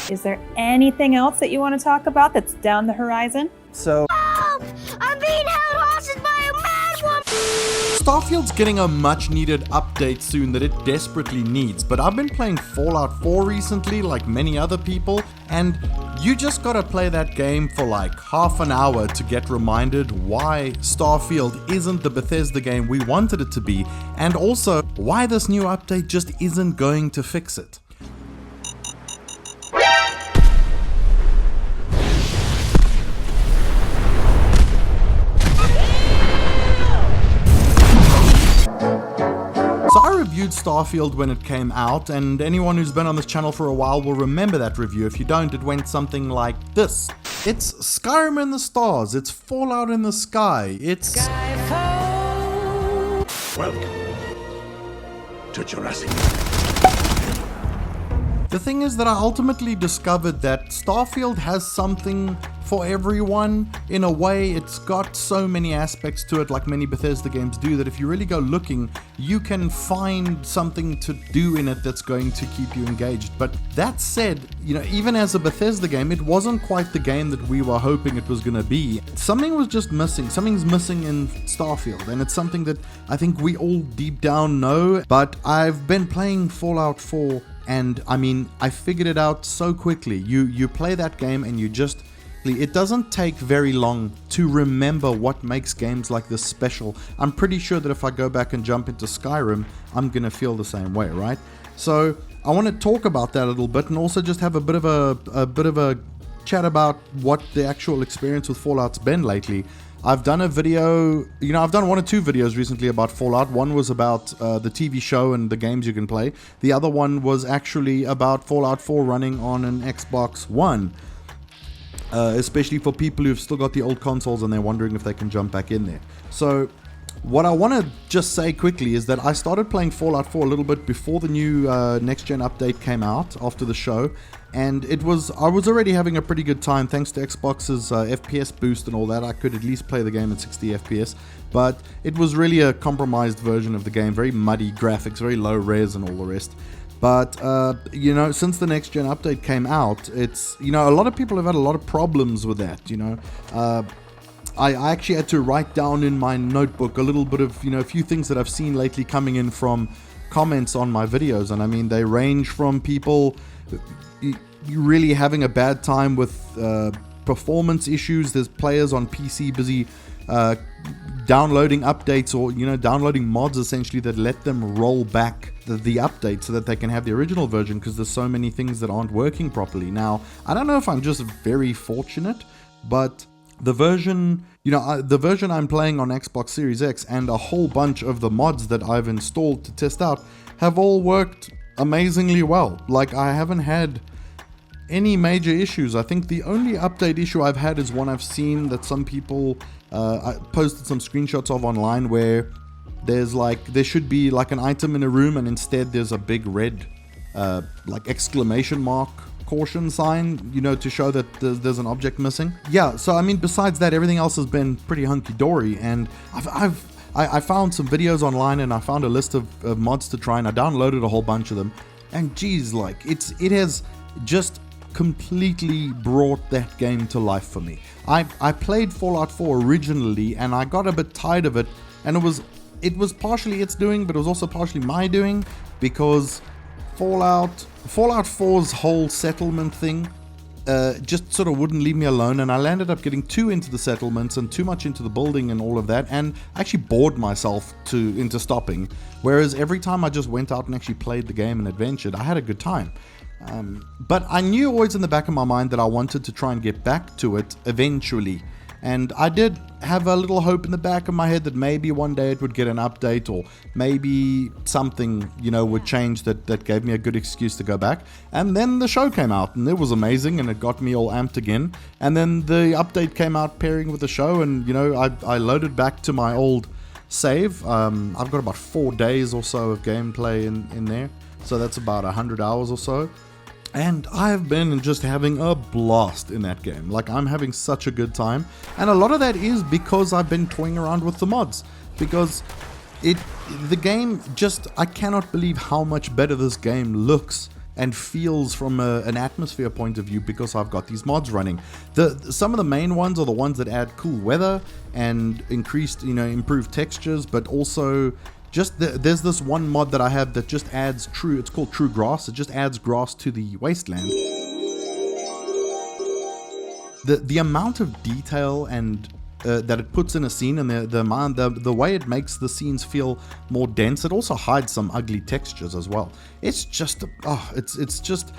Is there anything else that you want to talk about that's down the horizon? So, Help! I'm being held hostage by a mad woman! Starfield's getting a much needed update soon that it desperately needs, but I've been playing Fallout 4 recently like many other people, and you just gotta play that game for like half an hour to get reminded why Starfield isn't the Bethesda game we wanted it to be, and also why this new update just isn't going to fix it. So I reviewed Starfield when it came out, and anyone who's been on this channel for a while will remember that review. If you don't, it went something like this. It's Skyrim in the stars, it's Fallout in the sky, it's... Welcome to Jurassic. The thing is that I ultimately discovered that Starfield has something for everyone. In a way, it's got so many aspects to it, like many Bethesda games do, that if you really go looking, you can find something to do in it that's going to keep you engaged. But that said, you know, even as a Bethesda game, it wasn't quite the game that we were hoping it was going to be. Something was just missing. Something's missing in Starfield, and it's something that I think we all deep down know. But I've been playing Fallout 4, and I mean, I figured it out so quickly. You play that game and you just... It doesn't take very long to remember what makes games like this special. I'm pretty sure that if I go back and jump into Skyrim, I'm gonna feel the same way, right? So I want to talk about that a little bit, and also just have a bit of a chat about what the actual experience with Fallout's been lately. I've done a video, you know, I've done one or two videos recently about Fallout. One was about the TV show and the games you can play. The other one was actually about Fallout 4 running on an Xbox One. Especially for people who've still got the old consoles and they're wondering if they can jump back in there. So what I want to just say quickly is that I started playing Fallout 4 a little bit before the new next-gen update came out after the show, and I was already having a pretty good time thanks to Xbox's FPS boost and all that. I could at least play the game at 60 FPS, but it was really a compromised version of the game, very muddy graphics, very low res and all the rest. But, you know, since the next-gen update came out, it's, you know, a lot of people have had a lot of problems with that, you know. I actually had to write down in my notebook a little bit of, you know, a few things that I've seen lately coming in from comments on my videos. And I mean, they range from people really having a bad time with performance issues. There's players on PC busy downloading updates, or, you know, downloading mods essentially that let them roll back the update so that they can have the original version, because there's so many things that aren't working properly. Now, I don't know if I'm just very fortunate, but the version, you know, the version I'm playing on Xbox Series X and a whole bunch of the mods that I've installed to test out have all worked amazingly well. Like, I haven't had any major issues. I think the only update issue I've had is one I've seen that some people I posted some screenshots of online, where there should be like an item in a room and instead there's a big red like exclamation mark caution sign, you know, to show that there's an object missing. Yeah, so I mean, besides that, everything else has been pretty hunky-dory, and I found some videos online and I found a list of mods to try, and I downloaded a whole bunch of them, and geez, like, it has just completely brought that game to life for me. I played Fallout 4 originally and I got a bit tired of it, and it was partially its doing, but it was also partially my doing, because Fallout 4's whole settlement thing just sort of wouldn't leave me alone, and I landed up getting too into the settlements and too much into the building and all of that, and I actually bored myself into stopping, whereas every time I just went out and actually played the game and adventured, I had a good time. But I knew always in the back of my mind that I wanted to try and get back to it eventually. And I did have a little hope in the back of my head that maybe one day it would get an update, or maybe something, you know, would change that gave me a good excuse to go back. And then the show came out, and it was amazing, and it got me all amped again. And then the update came out pairing with the show, and, you know, I loaded back to my old save. I've got about 4 days or so of gameplay in there. So that's about 100 hours or so. And I've been just having a blast in that game. Like, I'm having such a good time. And a lot of that is because I've been toying around with the mods. Because the game just, I cannot believe how much better this game looks and feels from an atmosphere point of view because I've got these mods running. Some of the main ones are the ones that add cool weather and improved textures, but also just there's this one mod that I have that just adds it's called True Grass. It just adds grass to the wasteland. The amount of detail and that it puts in a scene, and the way it makes the scenes feel more dense. It also hides some ugly textures as well. It's just it's just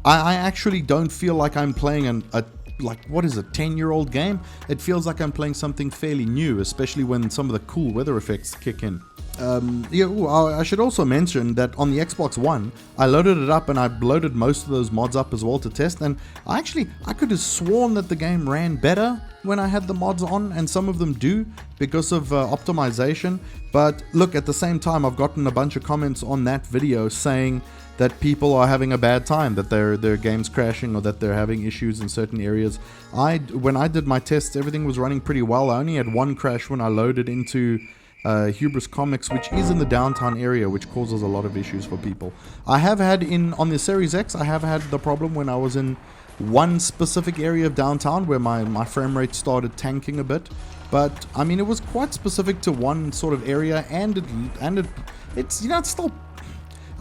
I actually don't feel like I'm playing a 10-year-old game. It feels like I'm playing something fairly new, especially when some of the cool weather effects kick in. I should also mention that on the Xbox One, I loaded it up and I loaded most of those mods up as well to test, and I could have sworn that the game ran better when I had the mods on, and some of them do because of optimization. But look, at the same time, I've gotten a bunch of comments on that video saying that people are having a bad time, that their game's crashing, or that they're having issues in certain areas. When I did my tests, everything was running pretty well. I only had one crash when I loaded into Hubris Comics, which is in the downtown area, which causes a lot of issues for people. I have had on the Series X, I have had the problem when I was in one specific area of downtown where my frame rate started tanking a bit. But I mean, it was quite specific to one sort of area, and it's it's still.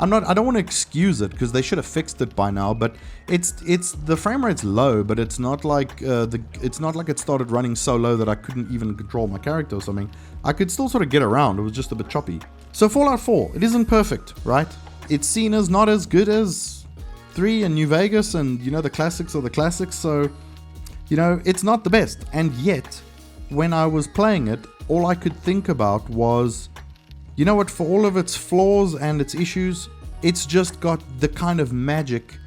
I don't want to excuse it because they should have fixed it by now, but it's the frame rate's low, but it's not like it started running so low that I couldn't even control my character or something. I could still sort of get around. It was just a bit choppy. So Fallout 4, it isn't perfect, right? It's seen as not as good as 3 and New Vegas, and the classics are the classics, so it's not the best. And yet, when I was playing it, all I could think about was, you know what, for all of its flaws and its issues, it's just got the kind of magic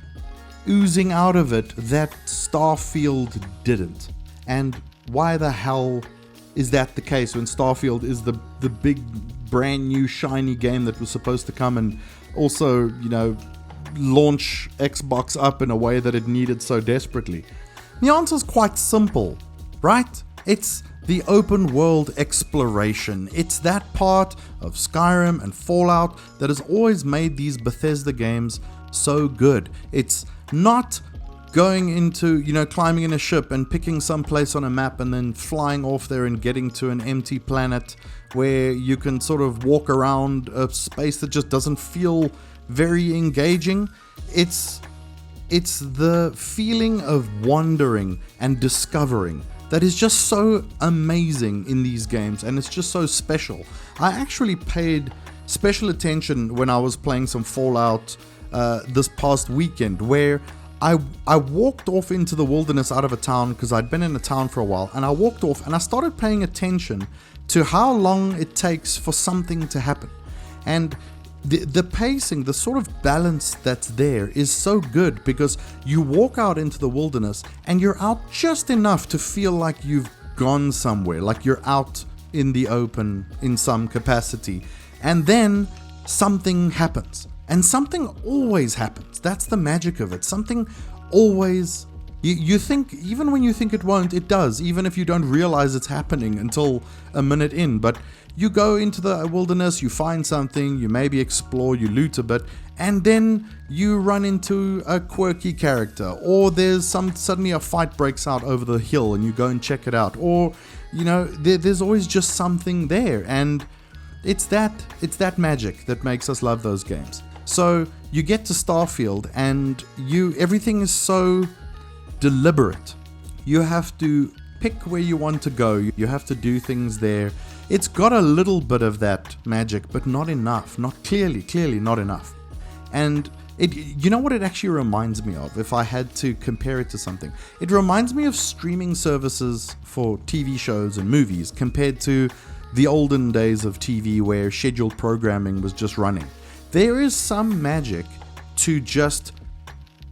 oozing out of it that Starfield didn't. And why the hell is that the case when Starfield is the big, brand new, shiny game that was supposed to come and also, launch Xbox up in a way that it needed so desperately? The answer is quite simple, right? It's the open world exploration. It's that part of Skyrim and Fallout that has always made these Bethesda games so good. It's not going into, climbing in a ship and picking some place on a map and then flying off there and getting to an empty planet where you can sort of walk around a space that just doesn't feel very engaging. It's the feeling of wandering and discovering that is just so amazing in these games, and it's just so special. I actually paid special attention when I was playing some Fallout this past weekend, where I walked off into the wilderness out of a town because I'd been in a town for a while, and I walked off and I started paying attention to how long it takes for something to happen. And the pacing, the sort of balance that's there is so good, because you walk out into the wilderness and you're out just enough to feel like you've gone somewhere, like you're out in the open in some capacity. And then something happens. And something always happens. That's the magic of it. Something always... You think, even when you think it won't, it does, even if you don't realize it's happening until a minute in. But you go into the wilderness, you find something, you maybe explore, you loot a bit, and then you run into a quirky character, or there's suddenly a fight breaks out over the hill and you go and check it out, or, there's always just something there, and it's that magic that makes us love those games. So you get to Starfield and everything is so deliberate. You have to pick where you want to go. You have to do things there. It's got a little bit of that magic, but not enough. Not clearly not enough. And you know what it actually reminds me of, if I had to compare it to something? It reminds me of streaming services for TV shows and movies compared to the olden days of TV where scheduled programming was just running. There is some magic to just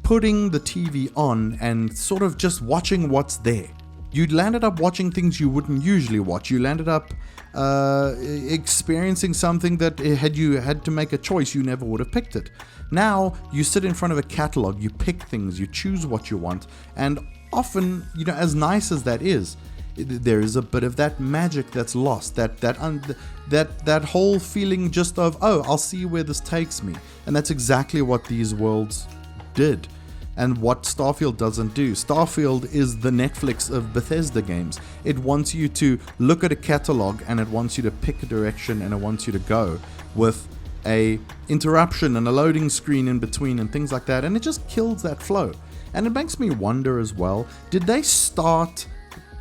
putting the TV on and sort of just watching what's there. You landed up watching things you wouldn't usually watch. You landed up experiencing something that had you had to make a choice, you never would have picked it. Now you sit in front of a catalog, you pick things, you choose what you want, and often, as nice as that is, there is a bit of that magic that's lost, that whole feeling just of, oh, I'll see where this takes me. And that's exactly what these worlds did, and what Starfield doesn't do. Starfield is the Netflix of Bethesda games. It wants you to look at a catalog, and it wants you to pick a direction, and it wants you to go with a interruption and a loading screen in between and things like that, and it just kills that flow. And it makes me wonder as well, did they start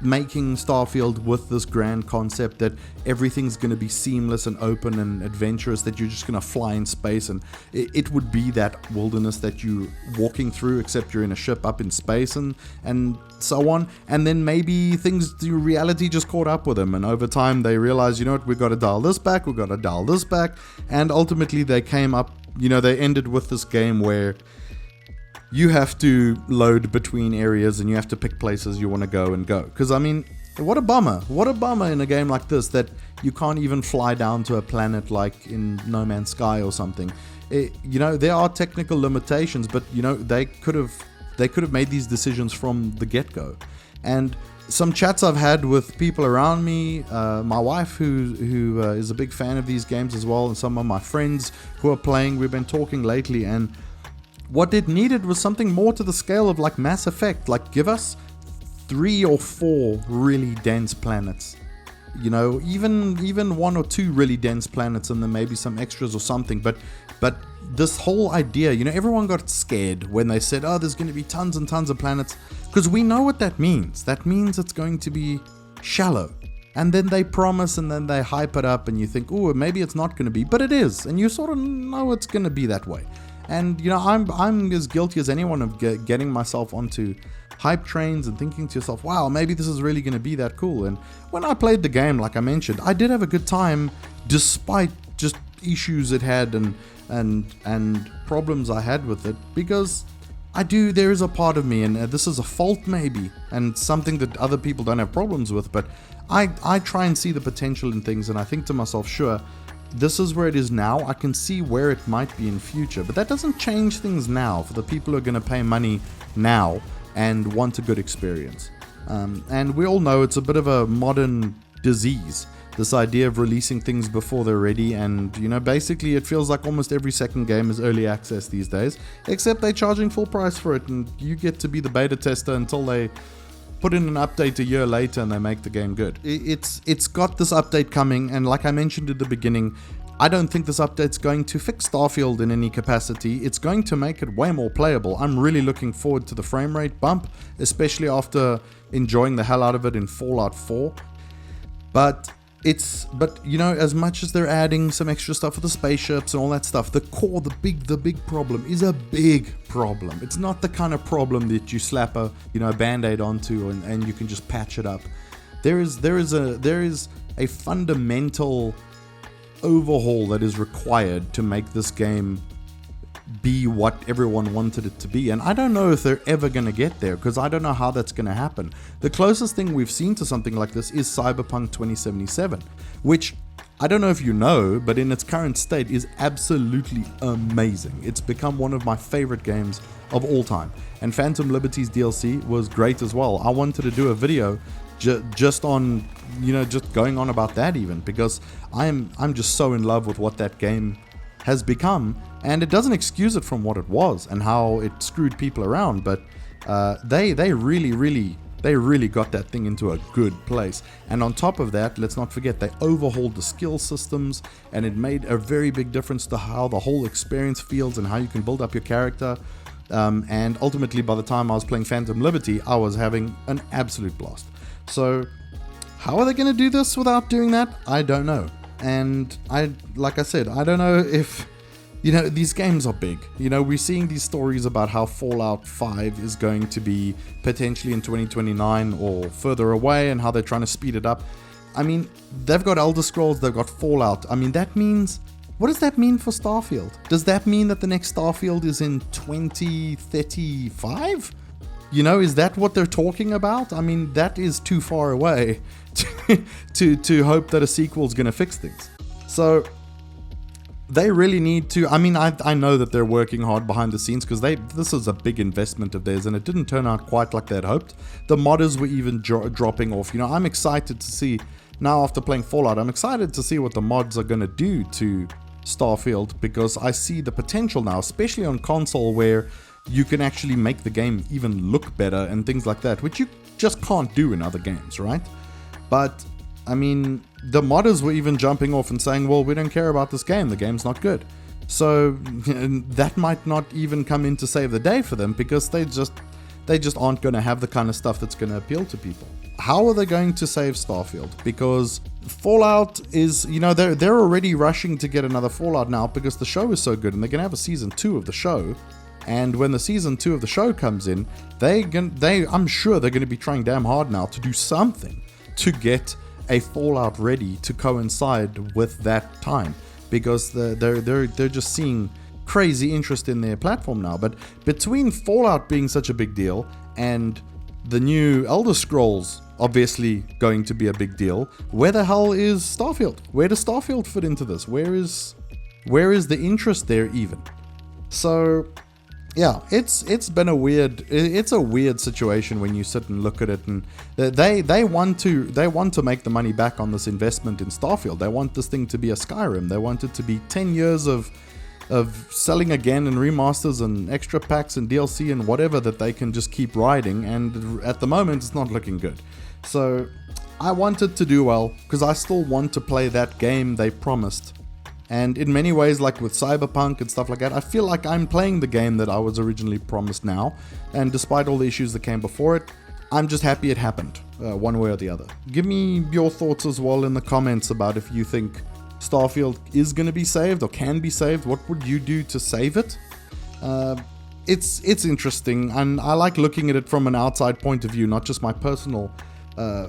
making Starfield with this grand concept that everything's going to be seamless and open and adventurous, that you're just going to fly in space, and it would be that wilderness that you're walking through, except you're in a ship up in space, and so on. And then maybe the reality just caught up with them, and over time they realized, you know what, we've got to dial this back, we've got to dial this back, and ultimately they came up, they ended with this game where you have to load between areas and you have to pick places you want to go and go. Because, I mean, what a bummer. What a bummer in a game like this that you can't even fly down to a planet like in No Man's Sky or something. There are technical limitations, but, they could have made these decisions from the get-go. And some chats I've had with people around me, my wife who is a big fan of these games as well, and some of my friends who are playing, we've been talking lately, and what it needed was something more to the scale of like Mass Effect. Like, give us 3 or 4 really dense planets. Even 1 or 2 really dense planets, and then maybe some extras or something. But this whole idea, everyone got scared when they said, oh, there's going to be tons and tons of planets. Because we know what that means. That means it's going to be shallow. And then they promise, and then they hype it up, and you think, oh, maybe it's not going to be. But it is. And you sort of know it's going to be that way. And, I'm as guilty as anyone of getting myself onto hype trains and thinking to yourself, wow, maybe this is really going to be that cool. And when I played the game, like I mentioned, I did have a good time despite just issues it had and problems I had with it, because there is a part of me, and this is a fault maybe, and something that other people don't have problems with, but I try and see the potential in things, and I think to myself, sure, this is where it is now. I can see where it might be in future, but that doesn't change things now for the people who are going to pay money now and want a good experience. And we all know it's a bit of a modern disease, this idea of releasing things before they're ready, and basically it feels like almost every second game is early access these days, except they're charging full price for it, and you get to be the beta tester until they put in an update a year later and they make the game good. It's got this update coming, and like I mentioned at the beginning, I don't think this update's going to fix Starfield in any capacity. It's going to make it way more playable. I'm really looking forward to the frame rate bump, especially after enjoying the hell out of it in Fallout 4. But as much as they're adding some extra stuff with the spaceships and all that stuff, the core, the big problem is a big problem. It's not the kind of problem that you slap a band-aid onto and you can just patch it up. There is a fundamental overhaul that is required to make this game be what everyone wanted it to be, and I don't know if they're ever going to get there, because I don't know how that's going to happen. The closest thing we've seen to something like this is Cyberpunk 2077, which I don't know if you know, but in its current state is absolutely amazing. It's become one of my favorite games of all time, and Phantom Liberty's DLC was great as well. I wanted to do a video just on, just going on about that even, because I'm just so in love with what that game has become, and it doesn't excuse it from what it was and how it screwed people around, but they really got that thing into a good place. And on top of that, let's not forget, they overhauled the skill systems, and it made a very big difference to how the whole experience feels and how you can build up your character. And ultimately, by the time I was playing Phantom Liberty, I was having an absolute blast. So how are they going to do this without doing that? I don't know. And like I said, I don't know if, these games are big. We're seeing these stories about how Fallout 5 is going to be potentially in 2029 or further away, and how they're trying to speed it up. I mean, they've got Elder Scrolls, they've got Fallout. I mean, that means, what does that mean for Starfield? Does that mean that the next Starfield is in 2035? Is that what they're talking about? I mean, that is too far away to hope that a sequel is going to fix things. So they really need to. I mean, I know that they're working hard behind the scenes because this is a big investment of theirs, and it didn't turn out quite like they'd hoped. The modders were even dropping off. You know, I'm excited to see now after playing Fallout. I'm excited to see what the mods are going to do to Starfield, because I see the potential now, especially on console, where you can actually make the game even look better and things like that, which you just can't do in other games, right? But I mean, the modders were even jumping off and saying, well, we don't care about this game, the game's not good. So that might not even come in to save the day for them, because they just aren't going to have the kind of stuff that's going to appeal to people. How are they going to save Starfield? Because Fallout is, you know, they're already rushing to get another Fallout now because the show is so good, and they're going to have a season 2 of the show. And when the season 2 of the show comes in, I'm sure they're going to be trying damn hard now to do something to get a Fallout ready to coincide with that time, because they're just seeing crazy interest in their platform now. But between Fallout being such a big deal and the new Elder Scrolls obviously going to be a big deal, where the hell is Starfield? Where does Starfield fit into this? Where is the interest there even? So yeah, it's a weird situation when you sit and look at it, and they want to make the money back on this investment in Starfield. They want this thing to be a Skyrim. They want it to be 10 years of selling again and remasters and extra packs and DLC and whatever that they can just keep riding, and at the moment it's not looking good. So I want it to do well, because I still want to play that game they promised. And in many ways, like with Cyberpunk and stuff like that, I feel like I'm playing the game that I was originally promised now. And despite all the issues that came before it, I'm just happy it happened, one way or the other. Give me your thoughts as well in the comments about if you think Starfield is going to be saved or can be saved. What would you do to save it? It's interesting, and I like looking at it from an outside point of view, not just my personal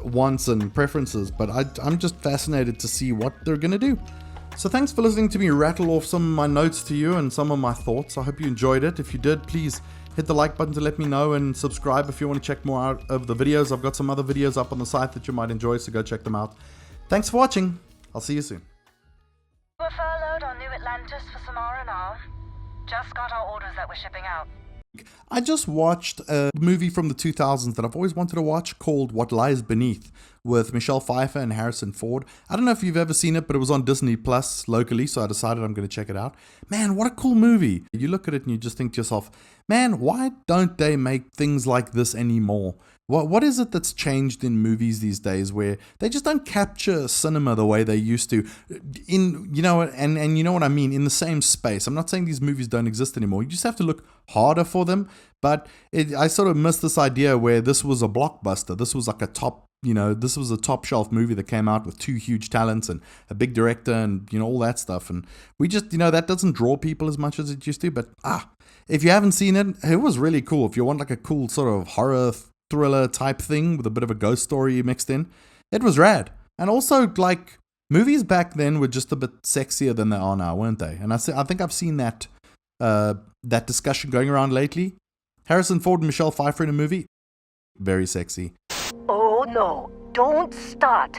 wants and preferences, but I'm just fascinated to see what they're going to do. So thanks for listening to me rattle off some of my notes to you and some of my thoughts. I hope you enjoyed it. If you did, please hit the like button to let me know, and subscribe if you want to check more out of the videos. I've got some other videos up on the site that you might enjoy, so go check them out. Thanks for watching. I'll see you soon. We're furloughed on New Atlantis for some R&R. Just got our orders that we're shipping out. I just watched a movie from the 2000s that I've always wanted to watch called What Lies Beneath, with Michelle Pfeiffer and Harrison Ford. I don't know if you've ever seen it, but it was on Disney Plus locally, so I decided I'm going to check it out. Man, what a cool movie. You look at it and you just think to yourself, man, why don't they make things like this anymore? What is it that's changed in movies these days where they just don't capture cinema the way they used to? And you know what I mean, in the same space. I'm not saying these movies don't exist anymore. You just have to look harder for them. But I sort of missed this idea where this was a blockbuster. This was like this was a top shelf movie that came out with 2 huge talents and a big director and, all that stuff. And we just, that doesn't draw people as much as it used to. But if you haven't seen it, it was really cool. If you want like a cool sort of horror thriller type thing with a bit of a ghost story mixed in, it was rad. And also, like, movies back then were just a bit sexier than they are now, weren't they? And I think I've seen that discussion going around lately. Harrison Ford and Michelle Pfeiffer in a movie, very sexy. Oh no, don't start.